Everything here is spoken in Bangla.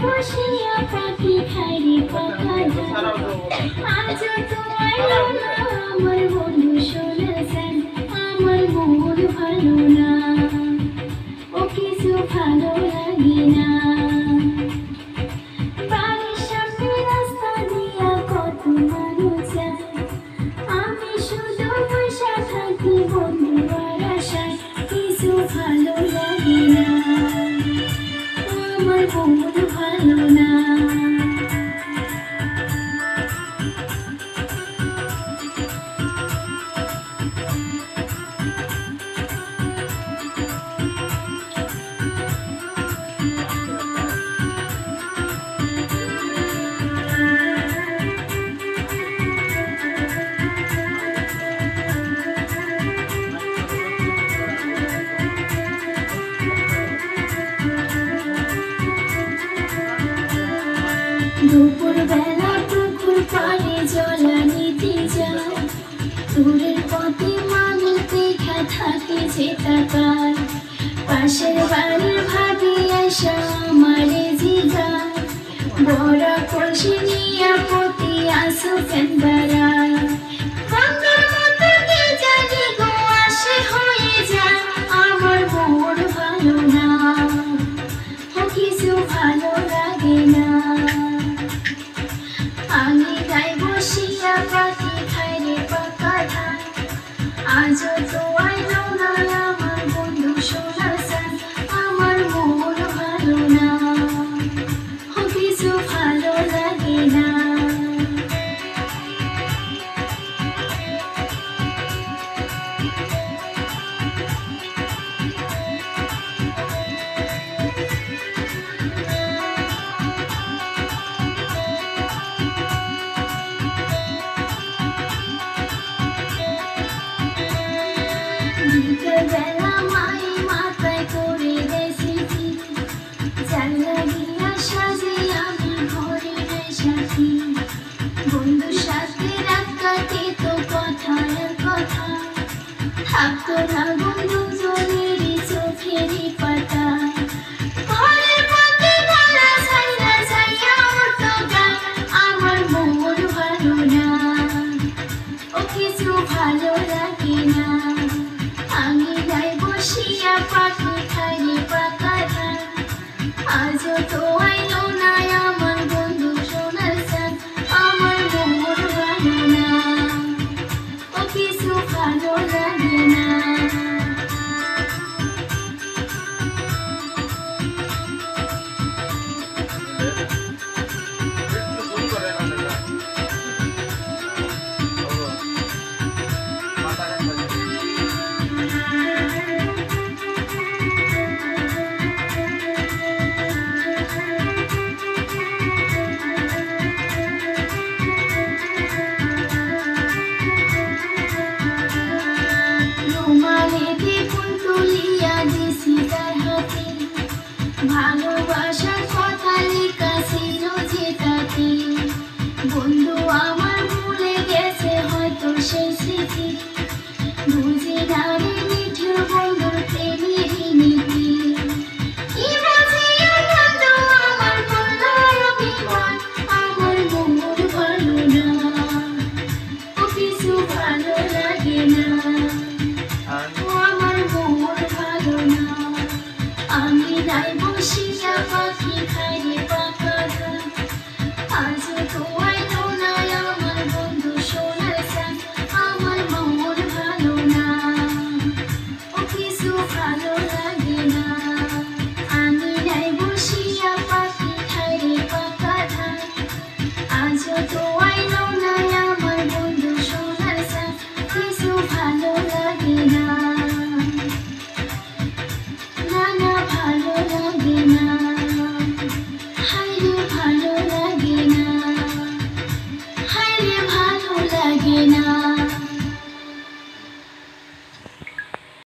বসিয়া পাখি খাইরে পাখা আজ তো আইলো না আমার বন্ধু সোনা জান আমার মন ভালো না ও কিছু ভালো লাগে না বাড়ির সামনে রাস্তা দিয়া কত মানুষ যায় আমি শুধু বসে থাকি বন্ধুর আশায় কিছু ভালো লাগে না আমার মন ভালো না দুপুরবেলা পুকুর পাড়ে জলা নিতে যায় দূরের পথে মানুষ দেখা থাকে যে তাকায় পাশের বাড়ির ভাবি আসা আমারে জিগায় বড় কলসি নিয়া পতি আসো কেন বেড়ায় গঙ্গার মতো কে জানি গো আসে হয়ে যায় আমার মন ভালো না ও কিছু ভালো লাগে না আমি গাই বসিয়া পাখি খাইরে পাকা ধান আজ তো আইলো না আমার বন্ধু সোনা জান আমার মন ভালো না ও কিছু ভালো লাগে না বিকেলবেলা মাই মাথায় করে রেসিপি জানলা দিয়া সাজে আমি ঘরে সাথী বন্ধুর সাথে রাত কাটে তো কথার কথা থাকতো না বন্ধু জনেরই চোখেরই পাতায় ঘরের পথে বলা ছাইরা যাইয়া উঠতো গান আমার মন ভালো না ও কিছু ভালো লাগে না আমি গাই বসিয়া পাখি খাইরে পাকা ধান আজ তো আইলো না আমার বন্ধু সোনার জান আমার মন ভালো না ও কিছু ভালো লাগে না ভালোবাসার কথা লেখা ছিল যেটাতে বন্ধু আমার ভুলে গেছে হয়তো সেই স্মৃতি বুঝে না রে মিঠুর বন্ধুর প্রেমের নীতি কি বুঝিয়া বন্ধু আমার বললো অভিমান আমার মন ভালো না ও কিছু ভালো লাগে না ও আমার মন ভালো না আমি নাই বসিয়া পাখি খাইরে পাকা ধান আজ তো আইলো না আমার বন্ধু সোনার জান আমার মন ভালো না ও কিছু ভালো